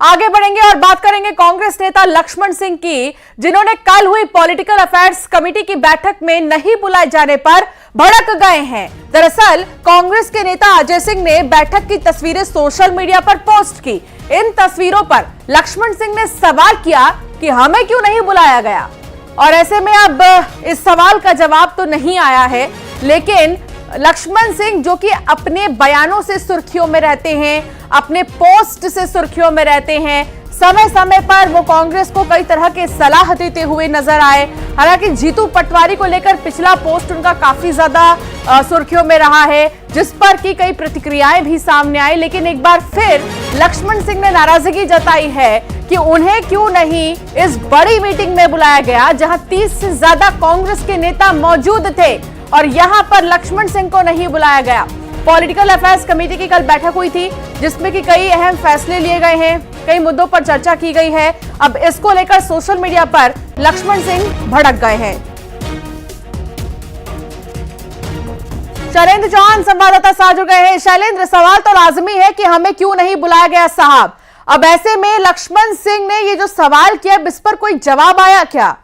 आगे बढ़ेंगे और बात करेंगे कांग्रेस नेता लक्ष्मण सिंह की, जिन्होंने कल हुई पॉलिटिकल अफेयर्स कमेटी की बैठक में नहीं बुलाए जाने पर भड़क गए हैं। दरअसल कांग्रेस के नेता अजय सिंह ने बैठक की तस्वीरें सोशल मीडिया पर पोस्ट की। इन तस्वीरों पर लक्ष्मण सिंह ने सवाल किया कि हमें क्यों नहीं बुलाया गया, और ऐसे में अब इस सवाल का जवाब तो नहीं आया है, लेकिन लक्ष्मण सिंह जो कि अपने बयानों से सुर्खियों में रहते हैं, अपने पोस्ट से सुर्खियों में रहते हैं, समय समय पर वो कांग्रेस को कई तरह के सलाह देते हुए नजर आए। हालांकि जीतू पटवारी को लेकर पिछला पोस्ट उनका काफी ज्यादा सुर्खियों में रहा है, जिस पर की कई प्रतिक्रियाएं भी सामने आई, लेकिन एक बार फिर लक्ष्मण सिंह ने नाराजगी जताई है कि उन्हें क्यों नहीं इस बड़ी मीटिंग में बुलाया गया, जहां 30 से ज्यादा कांग्रेस के नेता मौजूद थे और यहां पर लक्ष्मण सिंह को नहीं बुलाया गया। पॉलिटिकल अफेयर्स कमेटी की कल बैठक हुई थी, जिसमें कि कई अहम फैसले लिए गए हैं, कई मुद्दों पर चर्चा की गई है। अब इसको लेकर सोशल मीडिया पर लक्ष्मण सिंह भड़क गए हैं। शैलेंद्र चौहान संवाददाता साथ जुड़ गए हैं। शैलेंद्र, सवाल तो लाजमी है कि हमें क्यों नहीं बुलाया गया साहब। अब ऐसे में लक्ष्मण सिंह ने ये जो सवाल किया, इस पर कोई जवाब आया क्या?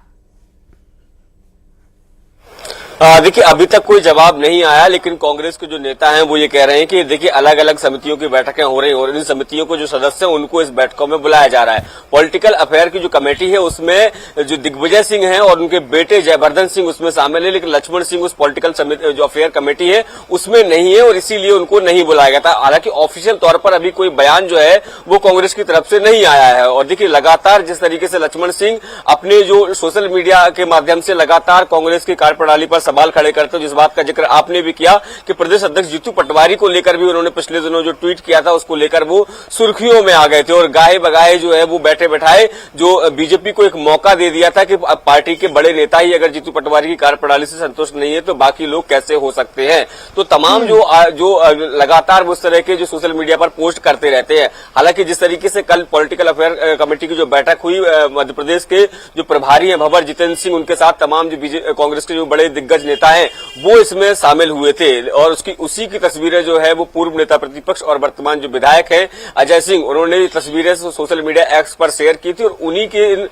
देखिए, अभी तक कोई जवाब नहीं आया, लेकिन कांग्रेस के जो नेता हैं वो ये कह रहे हैं कि देखिए अलग अलग समितियों की बैठकें हो रही हैं और इन समितियों को जो सदस्य हैं उनको इस बैठकों में बुलाया जा रहा है। पॉलिटिकल अफेयर की जो कमेटी है उसमें जो दिग्विजय सिंह हैं और उनके बेटे जयवर्धन सिंह उसमें शामिल है, लेकिन लक्ष्मण सिंह उस पॉलिटिकल जो अफेयर कमेटी है उसमें नहीं है और इसीलिए उनको नहीं बुलाया गया था। हालांकि ऑफिशियल तौर पर अभी कोई बयान जो है वो कांग्रेस की तरफ से नहीं आया है। और देखिए, लगातार जिस तरीके से लक्ष्मण सिंह अपने जो सोशल मीडिया के माध्यम से लगातार कांग्रेस की कार्यप्रणाली पर सवाल खड़े करते हैं, जिस बात का जिक्र आपने भी किया कि प्रदेश अध्यक्ष जीतू पटवारी को लेकर भी उन्होंने पिछले दिनों जो ट्वीट किया था उसको लेकर वो सुर्खियों में आ गए थे और गाहे बगाए जो है वो बैठे बैठाए जो बीजेपी को एक मौका दे दिया था कि पार्टी के बड़े नेता ही अगर जीतू पटवारी की कार्यप्रणाली से संतुष्ट नहीं है तो बाकी लोग कैसे हो सकते हैं। तो तमाम जो लगातार उस तरह के जो सोशल मीडिया पर पोस्ट करते रहते हैं। हालांकि जिस तरीके से कल पॉलिटिकल अफेयर कमेटी की जो बैठक हुई, मध्य प्रदेश के जो प्रभारी हैं भंवर जितेंद्र सिंह, उनके साथ तमाम जो कांग्रेस के जो बड़े दिग्गज नेता हैं वो इसमें शामिल हुए थे और उसी की तस्वीरें जो है वो पूर्व नेता प्रतिपक्ष और वर्तमान जो विधायक है अजय सिंह, उन्होंने तस्वीरें सोशल मीडिया एक्स पर शेयर की थी और उन्हीं के इन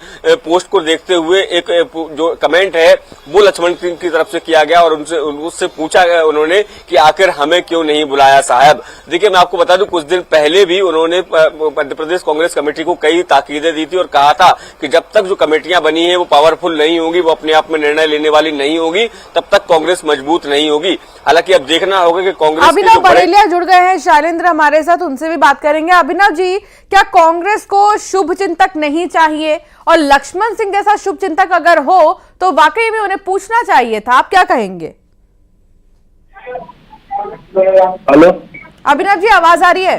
पोस्ट को देखते हुए एक जो कमेंट है वो लक्ष्मण सिंह की तरफ से किया गया और उससे पूछा गया उन्होंने कि आखिर हमें क्यों नहीं बुलाया साहब। देखिए, मैं आपको बता दूं कुछ दिन पहले भी उन्होंने मध्य प्रदेश कांग्रेस कमेटी को कई ताकीदें दी थी और कहा था कि जब तक जो कमेटियां बनी है वो पावरफुल नहीं होगी, वो अपने आप में निर्णय लेने वाली नहीं होगी, तब तक कांग्रेस मजबूत नहीं होगी। हालांकि अब देखना होगा कि कांग्रेस अभिनव बड़ेलिया जुड़ गए हैं शैलेंद्र हमारे साथ, उनसे भी बात करेंगे। अभिनव जी, क्या कांग्रेस को शुभ चिंतक नहीं चाहिए, और लक्ष्मण सिंह जैसा शुभ चिंतक अगर हो तो वाकई में उन्हें पूछना चाहिए था? आप क्या कहेंगे? हेलो अभिनव जी, आवाज आ रही है?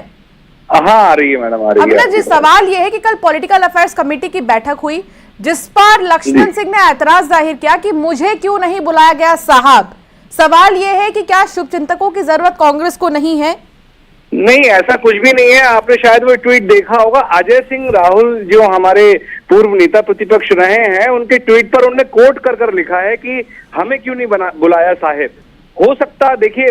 हाँ, आ रही है मैडम, आ रही है। अभिनव जी, सवाल यह है कि कल पॉलिटिकल अफेयर्स कमेटी की बैठक हुई जिस पर लक्ष्मण सिंह ने ऐतराज जाहिर किया कि मुझे क्यों नहीं बुलाया गया साहब। सवाल यह है कि क्या शुभ चिंतकों की जरूरत कांग्रेस को नहीं है? नहीं, ऐसा कुछ भी नहीं है। आपने शायद वो ट्वीट देखा होगा, अजय सिंह राहुल जो हमारे पूर्व नेता प्रतिपक्ष रहे हैं, उनके ट्वीट पर उन्होंने कोट कर कर लिखा है कि हमें क्यों नहीं बुलाया साहेब। हो सकता, देखिए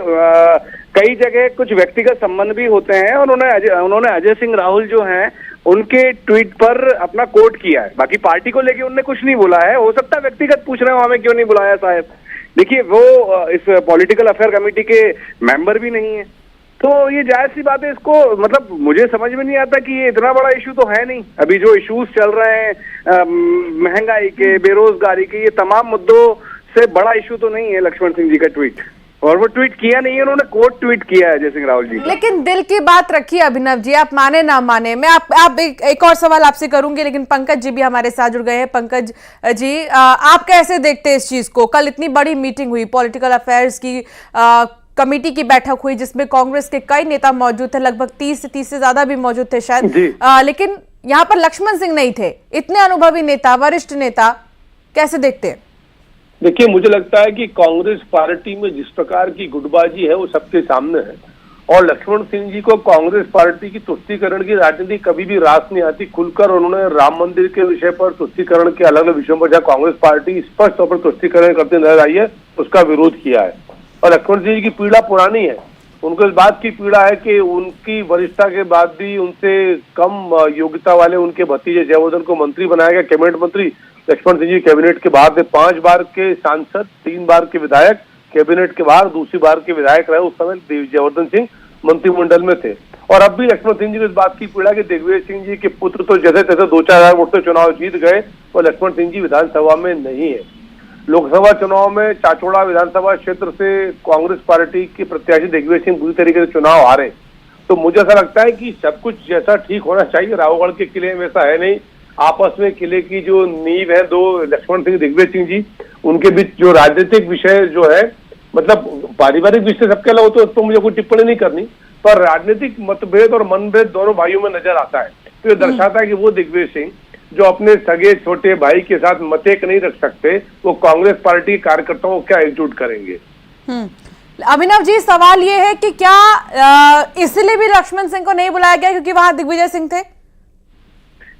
कई जगह कुछ व्यक्तिगत संबंध भी होते हैं और उन्होंने अजय सिंह राहुल जो हैं उनके ट्वीट पर अपना कोट किया है, बाकी पार्टी को लेके उन्होंने कुछ नहीं बोला है। हो सकता है व्यक्तिगत पूछ रहे हो हमें क्यों नहीं बुलाया साहब। देखिए, वो इस पॉलिटिकल अफेयर कमेटी के मेंबर भी नहीं है, तो ये जायज सी बात है। इसको मतलब मुझे समझ में नहीं आता कि ये इतना बड़ा इशू तो है नहीं। अभी जो इश्यूज चल रहे हैं महंगाई के, बेरोजगारी के, ये तमाम मुद्दों से बड़ा इशू तो नहीं है लक्ष्मण सिंह जी का ट्वीट, और वो ट्वीट किया नहीं है, उन्होंने कोट ट्वीट किया है अजय सिंह राहुल जी। लेकिन दिल की बात रखिए अभिनव जी, आप माने ना माने। मैं आप एक और सवाल आपसे करूंगी, लेकिन पंकज जी भी हमारे साथ जुड़ गए हैं। पंकज जी, आप कैसे देखते हैं इस चीज को? कल इतनी बड़ी मीटिंग हुई, पॉलिटिकल अफेयर्स की कमेटी की बैठक हुई जिसमें कांग्रेस के कई नेता मौजूद थे, लगभग 30 से ज्यादा भी मौजूद थे शायद, लेकिन यहाँ पर लक्ष्मण सिंह नहीं थे। इतने अनुभवी नेता, वरिष्ठ नेता, कैसे देखते हैं? देखिए, मुझे लगता है कि कांग्रेस पार्टी में जिस प्रकार की गुटबाजी है वो सबके सामने है और लक्ष्मण सिंह जी को कांग्रेस पार्टी की तुष्टीकरण की राजनीति कभी भी रास नहीं आती। खुलकर उन्होंने राम मंदिर के विषय पर, तुष्टीकरण के अलग अलग विषयों पर जहाँ कांग्रेस पार्टी स्पष्ट तौर पर तुष्टीकरण करते नजर आई है उसका विरोध किया है। और लक्ष्मण सिंह जी की पीड़ा पुरानी है, उनको इस बात की पीड़ा है कि उनकी वरिष्ठता के बाद भी उनसे कम योग्यता वाले उनके भतीजे जयवर्धन को मंत्री बनाया गया, कैबिनेट मंत्री। लक्ष्मण सिंह जी कैबिनेट के बाहर थे, 5 बार के सांसद, 3 बार के विधायक, कैबिनेट के बाहर दूसरी बार के विधायक रहे। उस समय जयवर्धन सिंह मंत्रिमंडल में थे। और अब भी लक्ष्मण सिंह जी को इस बात की पीड़ा कि दिग्विजय सिंह जी के पुत्र तो जैसे तैसे 2-4 हजार वोट से चुनाव जीत गए और लक्ष्मण सिंह जी विधानसभा में नहीं है। लोकसभा चुनाव में चाचौड़ा विधानसभा क्षेत्र से कांग्रेस पार्टी के प्रत्याशी दिग्विजय सिंह बुरी तरीके से चुनाव हारे। तो मुझे ऐसा लगता है कि सब कुछ जैसा ठीक होना चाहिए, रावगढ़ के किले में वैसा है नहीं। आपस में किले की जो नींव है, दो लक्ष्मण सिंह दिग्विजय सिंह जी, उनके बीच जो राजनीतिक विषय जो है, मतलब पारिवारिक विषय सबके अलग तो मुझे कोई टिप्पणी नहीं करनी, पर राजनीतिक मतभेद और मनभेद दोनों भाइयों में नजर आता है। तो ये दर्शाता है कि वो दिग्विजय सिंह जो अपने सगे छोटे भाई के साथ मतेक नहीं रख सकते, वो कांग्रेस पार्टी के कार्यकर्ताओं को क्या एकजुट करेंगे। अभिनव जी, सवाल ये है कि क्या इसलिए भी लक्ष्मण सिंह को नहीं बुलाया गया क्योंकि वहां दिग्विजय सिंह थे?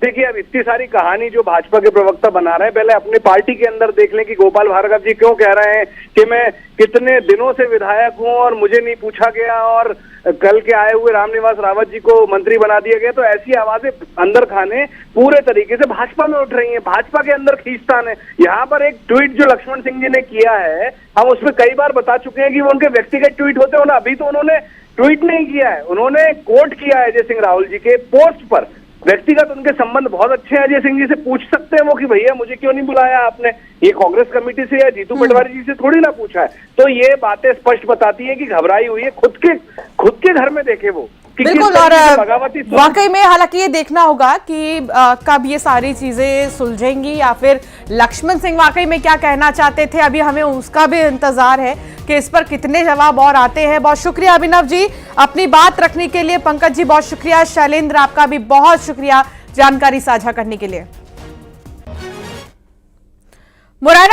देखिए, अब इतनी सारी कहानी जो भाजपा के प्रवक्ता बना रहे हैं, पहले अपनी पार्टी के अंदर देख लें कि गोपाल भार्गव जी क्यों कह रहे हैं कि मैं कितने दिनों से विधायक हूं और मुझे नहीं पूछा गया और कल के आए हुए रामनिवास रावत जी को मंत्री बना दिया गया। तो ऐसी आवाजें अंदर खाने पूरे तरीके से भाजपा में उठ रही हैं, भाजपा के अंदर खींचतान है। यहाँ पर एक ट्वीट जो लक्ष्मण सिंह जी ने किया है, हम उसमें कई बार बता चुके हैं कि वो उनके व्यक्तिगत ट्वीट होते हैं। अभी तो उन्होंने ट्वीट नहीं किया है, उन्होंने कोट किया है अजय सिंह राहुल जी के पोस्ट पर। व्यक्तिगत उनके संबंध बहुत अच्छे हैं, अजय सिंह जी से पूछ सकते हैं वो कि भैया मुझे क्यों नहीं बुलाया आपने। ये कांग्रेस कमेटी से या जीतू पटवारी जी से थोड़ी ना पूछा है। तो ये बातें स्पष्ट बताती है कि घबराई हुई है। खुद के घर में देखे वो बिल्कुल। और वाकई में हालांकि ये देखना होगा कि कब ये सारी चीजें सुलझेंगी या फिर लक्ष्मण सिंह वाकई में क्या कहना चाहते थे। अभी हमें उसका भी इंतजार है कि इस पर कितने जवाब और आते हैं। बहुत शुक्रिया अभिनव जी अपनी बात रखने के लिए। पंकज जी बहुत शुक्रिया। शैलेंद्र आपका भी बहुत शुक्रिया जानकारी साझा करने के लिए। मुरैना